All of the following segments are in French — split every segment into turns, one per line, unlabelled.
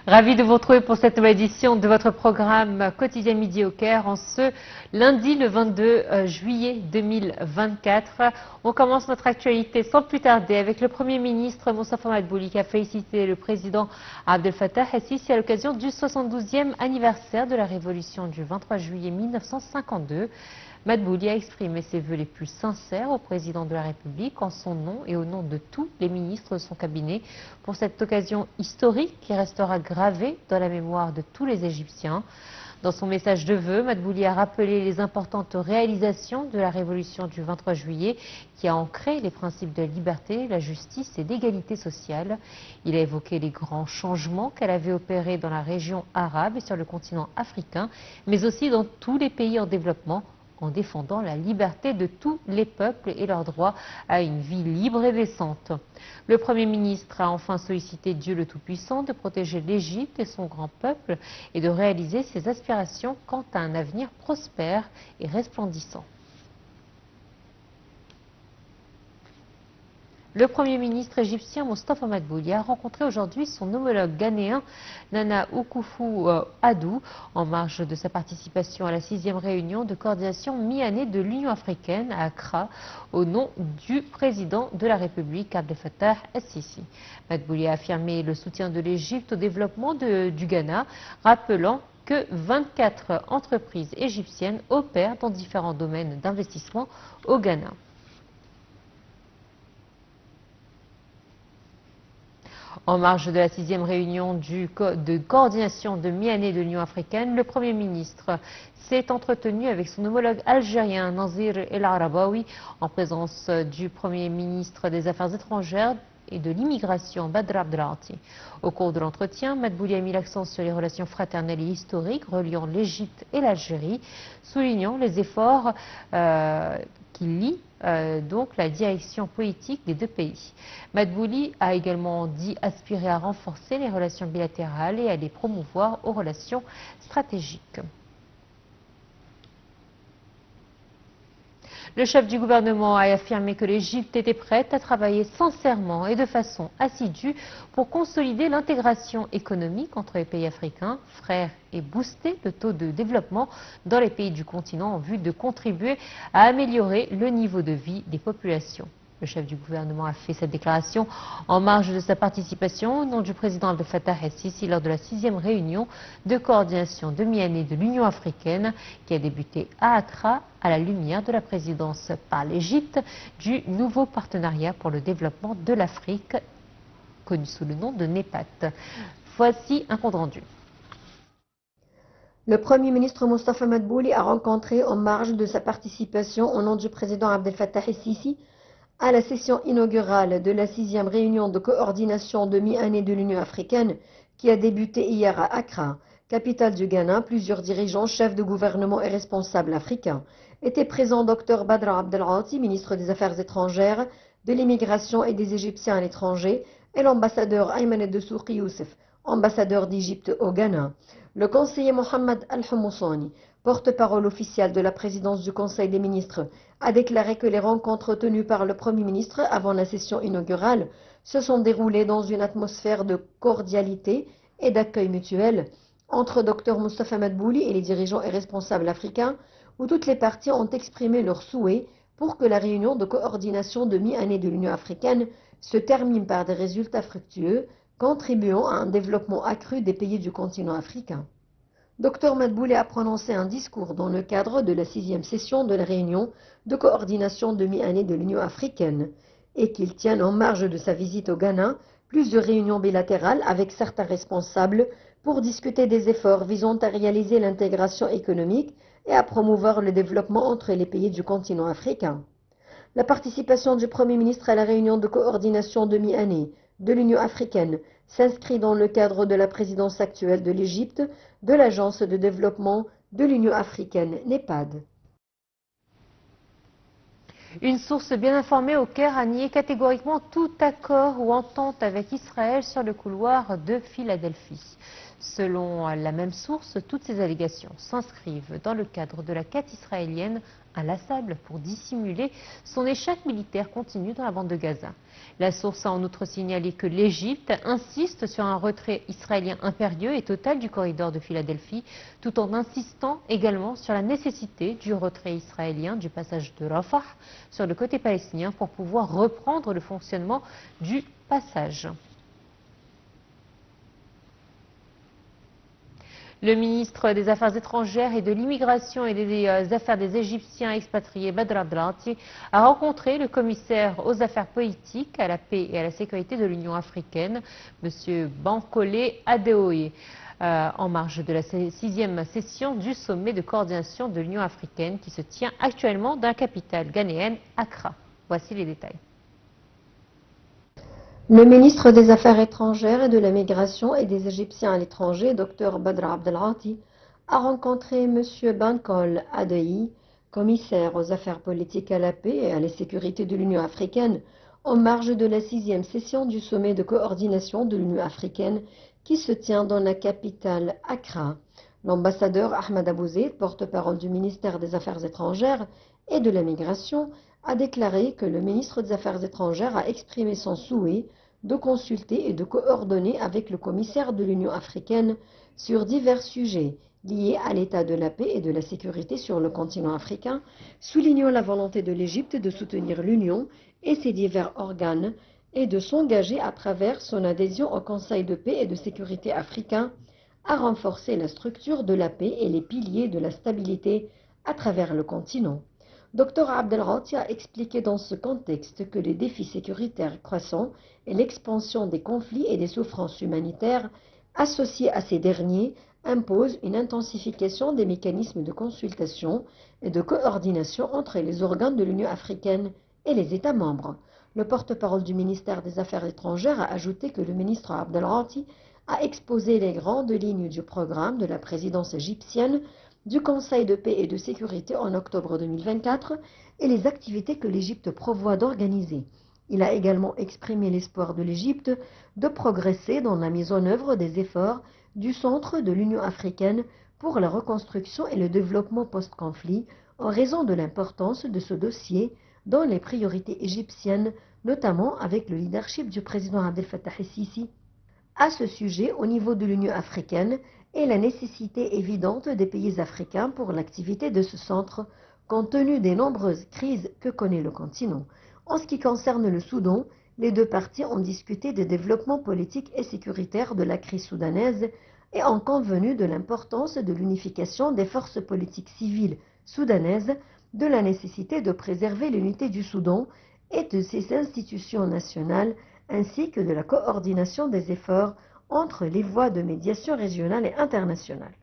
Ravi de vous retrouver pour cette nouvelle édition de votre programme quotidien Midi au Caire en ce lundi le 22 juillet 2024. On commence notre actualité sans plus tarder avec le Premier ministre Moustapha Madbouli qui a félicité le président Abdel Fattah el-Sisi à l'occasion du 72e anniversaire de la révolution du 23 juillet 1952. Madbouli a exprimé ses vœux les plus sincères au président de la République en son nom et au nom de tous les ministres de son cabinet pour cette occasion historique qui restera gravée dans la mémoire de tous les Égyptiens. Dans son message de vœux, Madbouli a rappelé les importantes réalisations de la révolution du 23 juillet qui a ancré les principes de la liberté, la justice et l'égalité sociale. Il a évoqué les grands changements qu'elle avait opérés dans la région arabe et sur le continent africain, mais aussi dans tous les pays en développement, en défendant la liberté de tous les peuples et leur droit à une vie libre et décente. Le Premier ministre a enfin sollicité Dieu le Tout-Puissant de protéger l'Égypte et son grand peuple et de réaliser ses aspirations quant à un avenir prospère et resplendissant. Le Premier ministre égyptien Moustapha Madbouli a rencontré aujourd'hui son homologue ghanéen Nana Akufo-Addo en marge de sa participation à la 6e réunion de coordination mi-année de l'Union africaine à Accra au nom du président de la République Abdel Fattah el-Sisi. Madbouli a affirmé le soutien de l'Égypte au développement du Ghana, rappelant que 24 entreprises égyptiennes opèrent dans différents domaines d'investissement au Ghana. En marge de la 6e réunion de coordination de mi-année de l'Union africaine, le Premier ministre s'est entretenu avec son homologue algérien Nazir El Arabaoui en présence du Premier ministre des Affaires étrangères et de l'immigration Badr Abdelati. Au cours de l'entretien, Madbouli a mis l'accent sur les relations fraternelles et historiques reliant l'Égypte et l'Algérie, soulignant les efforts qui lient donc la direction politique des deux pays. Madbouli a également dit aspirer à renforcer les relations bilatérales et à les promouvoir aux relations stratégiques. Le chef du gouvernement a affirmé que l'Égypte était prête à travailler sincèrement et de façon assidue pour consolider l'intégration économique entre les pays africains, frères, et booster le taux de développement dans les pays du continent en vue de contribuer à améliorer le niveau de vie des populations. Le chef du gouvernement a fait cette déclaration en marge de sa participation au nom du président Abdel Fattah el-Sisi lors de la 6e réunion de coordination de mi-année de l'Union africaine qui a débuté à Accra à la lumière de la présidence par l'Égypte du nouveau partenariat pour le développement de l'Afrique, connu sous le nom de NEPAD. Voici un compte rendu.
Le Premier ministre Moustapha Madbouli a rencontré en marge de sa participation au nom du président Abdel Fattah el-Sisi à la session inaugurale de la 6e réunion de coordination de mi-année de l'Union africaine qui a débuté hier à Accra, capitale du Ghana. Plusieurs dirigeants, chefs de gouvernement et responsables africains étaient présents. Dr Badr Abdelati, ministre des Affaires étrangères, de l'immigration et des Égyptiens à l'étranger, et l'ambassadeur Ayman Dessouki Youssef, ambassadeur d'Égypte au Ghana. Le conseiller Mohamed Al-Humoussani, porte-parole officiel de la présidence du Conseil des ministres, a déclaré que les rencontres tenues par le Premier ministre avant la session inaugurale se sont déroulées dans une atmosphère de cordialité et d'accueil mutuel entre Dr Moustapha Madbouli et les dirigeants et responsables africains, où toutes les parties ont exprimé leurs souhaits pour que la réunion de coordination de mi-année de l'Union africaine se termine par des résultats fructueux, contribuant à un développement accru des pays du continent africain. Dr Madbouli a prononcé un discours dans le cadre de la 6e session de la réunion de coordination de mi-année de l'Union africaine et qu'il tienne en marge de sa visite au Ghana plusieurs réunions bilatérales avec certains responsables pour discuter des efforts visant à réaliser l'intégration économique et à promouvoir le développement entre les pays du continent africain. La participation du Premier ministre à la réunion de coordination de mi-année de l'Union africaine s'inscrit dans le cadre de la présidence actuelle de l'Égypte de l'Agence de développement de l'Union africaine, NEPAD.
Une source bien informée au Caire a nié catégoriquement tout accord ou entente avec Israël sur le couloir de Philadelphie. Selon la même source, toutes ces allégations s'inscrivent dans le cadre de la quête israélienne inlassable pour dissimuler son échec militaire continu dans la bande de Gaza. La source a en outre signalé que l'Égypte insiste sur un retrait israélien impérieux et total du corridor de Philadelphie, tout en insistant également sur la nécessité du retrait israélien du passage de Rafah sur le côté palestinien pour pouvoir reprendre le fonctionnement du passage. Le ministre des Affaires étrangères et de l'immigration et des affaires des Égyptiens expatriés, Badr Abdelghati, a rencontré le commissaire aux affaires politiques, à la paix et à la sécurité de l'Union africaine, M. Bankole Adeoye, en marge de la 6e session du sommet de coordination de l'Union africaine qui se tient actuellement dans la capitale ghanéenne, Accra. Voici les détails.
Le ministre des Affaires étrangères et de la Migration et des Égyptiens à l'étranger, Dr Badr Abdelghati, a rencontré M. Bankole Adeoye, commissaire aux affaires politiques à la paix et à la sécurité de l'Union africaine, en marge de la 6e session du sommet de coordination de l'Union africaine qui se tient dans la capitale Accra. L'ambassadeur Ahmed Abouzid, porte-parole du ministère des Affaires étrangères et de la Migration, a déclaré que le ministre des Affaires étrangères a exprimé son souhait de consulter et de coordonner avec le commissaire de l'Union africaine sur divers sujets liés à l'état de la paix et de la sécurité sur le continent africain, soulignant la volonté de l'Égypte de soutenir l'Union et ses divers organes et de s'engager à travers son adhésion au Conseil de paix et de sécurité africain à renforcer la structure de la paix et les piliers de la stabilité à travers le continent. Dr Abdelghati a expliqué dans ce contexte que les défis sécuritaires croissants et l'expansion des conflits et des souffrances humanitaires associées à ces derniers imposent une intensification des mécanismes de consultation et de coordination entre les organes de l'Union africaine et les États membres. Le porte-parole du ministère des Affaires étrangères a ajouté que le ministre Abdelghati a exposé les grandes lignes du programme de la présidence égyptienne du Conseil de paix et de sécurité en octobre 2024 et les activités que l'Égypte prévoit d'organiser. Il a également exprimé l'espoir de l'Égypte de progresser dans la mise en œuvre des efforts du Centre de l'Union africaine pour la reconstruction et le développement post-conflit en raison de l'importance de ce dossier dans les priorités égyptiennes, notamment avec le leadership du président Abdel Fattah el-Sisi à ce sujet au niveau de l'Union africaine et la nécessité évidente des pays africains pour l'activité de ce centre, compte tenu des nombreuses crises que connaît le continent. En ce qui concerne le Soudan, les deux parties ont discuté des développements politiques et sécuritaires de la crise soudanaise et ont convenu de l'importance de l'unification des forces politiques civiles soudanaises, de la nécessité de préserver l'unité du Soudan et de ses institutions nationales, ainsi que de la coordination des efforts entre les voies de médiation régionale et internationale.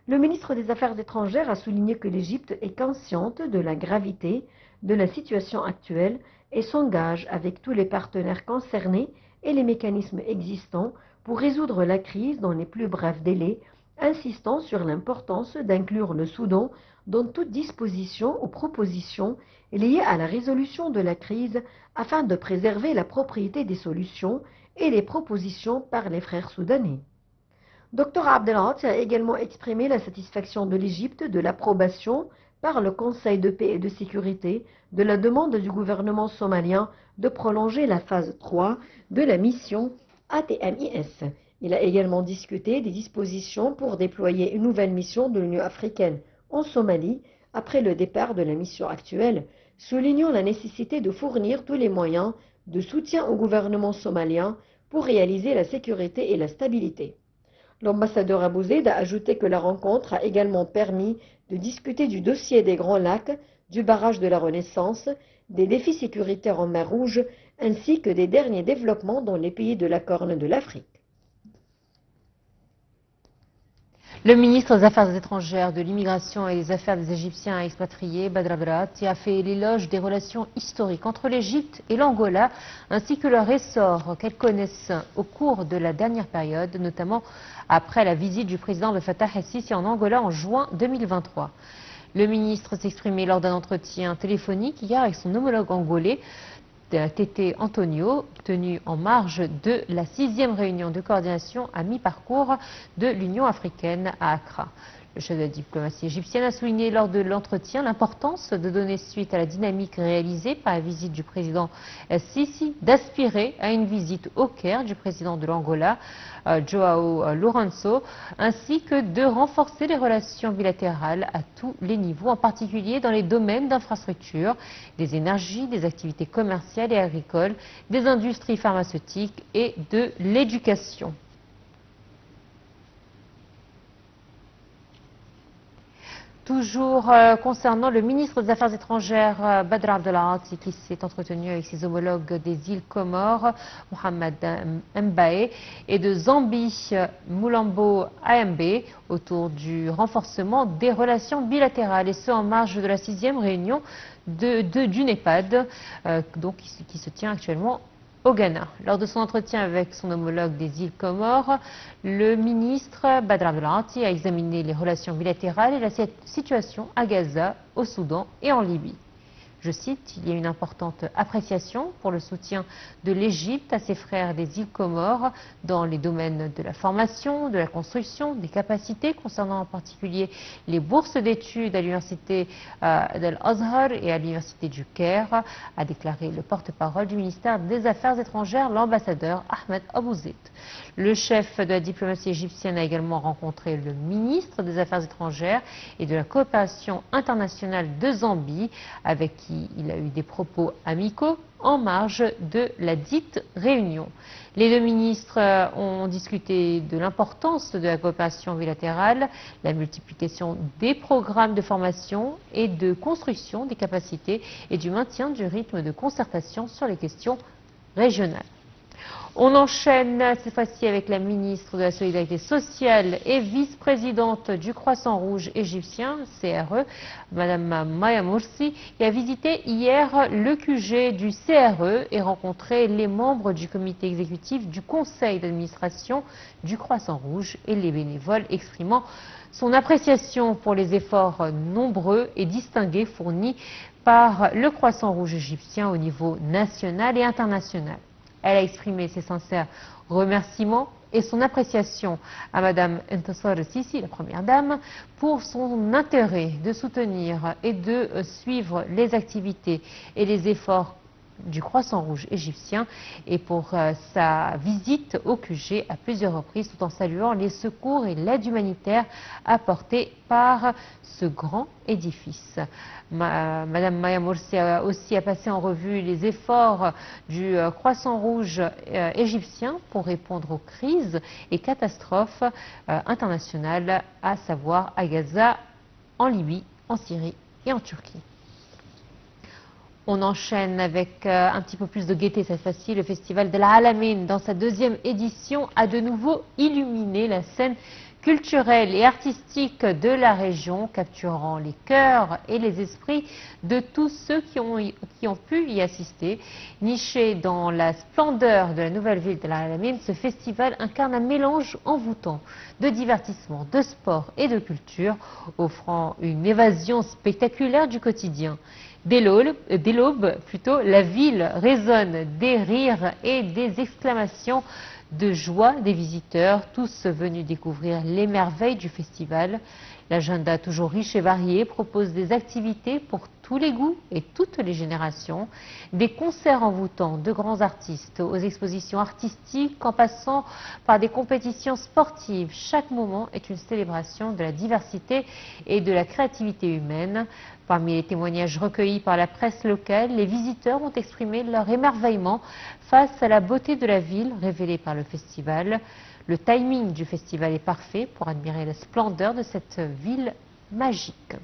Le ministre des Affaires étrangères a souligné que l'Égypte est consciente de la gravité de la situation actuelle et s'engage avec tous les partenaires concernés et les mécanismes existants pour résoudre la crise dans les plus brefs délais, insistant sur l'importance d'inclure le Soudan dans toute disposition ou proposition liée à la résolution de la crise afin de préserver la propriété des solutions et les propositions par les frères soudanais. Dr Abdelghati a également exprimé la satisfaction de l'Égypte de l'approbation par le Conseil de paix et de sécurité de la demande du gouvernement somalien de prolonger la phase 3 de la mission ATMIS. Il a également discuté des dispositions pour déployer une nouvelle mission de l'Union africaine en Somalie après le départ de la mission actuelle, soulignant la nécessité de fournir tous les moyens de soutien au gouvernement somalien pour réaliser la sécurité et la stabilité. L'ambassadeur Abouzid a ajouté que la rencontre a également permis de discuter du dossier des Grands Lacs, du barrage de la Renaissance, des défis sécuritaires en mer Rouge, ainsi que des derniers développements dans les pays de la Corne de l'Afrique.
Le ministre des Affaires étrangères, de l'immigration et des affaires des Égyptiens expatriés, Badr Abdelghati, a fait l'éloge des relations historiques entre l'Égypte et l'Angola, ainsi que leur essor qu'elles connaissent au cours de la dernière période, notamment après la visite du président Abdel Fattah el-Sisi en Angola en juin 2023. Le ministre s'est exprimé lors d'un entretien téléphonique hier avec son homologue angolais, Tété Antonio, tenu en marge de la 6e réunion de coordination à mi-parcours de l'Union africaine à Accra. Le chef de la diplomatie égyptienne a souligné lors de l'entretien l'importance de donner suite à la dynamique réalisée par la visite du président Sisi, d'aspirer à une visite au Caire du président de l'Angola, João Lourenço, ainsi que de renforcer les relations bilatérales à tous les niveaux, en particulier dans les domaines d'infrastructures, des énergies, des activités commerciales et agricoles, des industries pharmaceutiques et de l'éducation. Toujours concernant le ministre des Affaires étrangères, Badr Abdelghati, qui s'est entretenu avec ses homologues des îles Comores, Mohamed Mbaye, et de Zambie, Moulambo Ayembe, autour du renforcement des relations bilatérales, et ce en marge de la 6e réunion du NEPAD, qui se tient actuellement au Ghana. Lors de son entretien avec son homologue des îles Comores, le ministre Badr Abdelghati a examiné les relations bilatérales et la situation à Gaza, au Soudan et en Libye. Je cite, il y a une importante appréciation pour le soutien de l'Égypte à ses frères des îles Comores dans les domaines de la formation, de la construction, des capacités concernant en particulier les bourses d'études à l'université d'Al-Azhar et à l'université du Caire, a déclaré le porte-parole du ministère des Affaires étrangères, l'ambassadeur Ahmed Abouzid. Le chef de la diplomatie égyptienne a également rencontré le ministre des Affaires étrangères et de la coopération internationale de Zambie, avec qui il a eu des propos amicaux en marge de la dite réunion. Les deux ministres ont discuté de l'importance de la coopération bilatérale, la multiplication des programmes de formation et de construction des capacités et du maintien du rythme de concertation sur les questions régionales. On enchaîne cette fois-ci avec la ministre de la Solidarité sociale et vice-présidente du Croissant Rouge égyptien, CRE, Madame Maya Morsi, qui a visité hier le QG du CRE et rencontré les membres du comité exécutif du conseil d'administration du Croissant Rouge et les bénévoles, exprimant son appréciation pour les efforts nombreux et distingués fournis par le Croissant Rouge égyptien au niveau national et international. Elle a exprimé ses sincères remerciements et son appréciation à Madame Entasar Sisi, la Première Dame, pour son intérêt de soutenir et de suivre les activités et les efforts du Croissant Rouge égyptien et pour sa visite au QG à plusieurs reprises, tout en saluant les secours et l'aide humanitaire apportés par ce grand édifice. Madame Maya Morsi a aussi passé en revue les efforts du Croissant Rouge égyptien pour répondre aux crises et catastrophes internationales, à savoir à Gaza, en Libye, en Syrie et en Turquie. On enchaîne avec un petit peu plus de gaieté cette fois-ci. Le festival de l'Alamin, dans sa 2e édition, a de nouveau illuminé la scène culturelle et artistique de la région, capturant les cœurs et les esprits de tous ceux qui ont pu y assister. Niché dans la splendeur de la nouvelle ville de l'Alamin, ce festival incarne un mélange envoûtant de divertissement, de sport et de culture, offrant une évasion spectaculaire du quotidien. Dès l'aube, la ville résonne des rires et des exclamations de joie des visiteurs, tous venus découvrir les merveilles du festival. L'agenda, toujours riche et varié, propose des activités pour tous les goûts et toutes les générations, des concerts envoûtants de grands artistes aux expositions artistiques en passant par des compétitions sportives. Chaque moment est une célébration de la diversité et de la créativité humaine. Parmi les témoignages recueillis par la presse locale, les visiteurs ont exprimé leur émerveillement face à la beauté de la ville révélée par le festival. Le timing du festival est parfait pour admirer la splendeur de cette ville magique.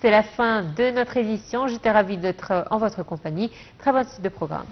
C'est la fin de notre édition. J'étais ravie d'être en votre compagnie. Très bonne suite de programme.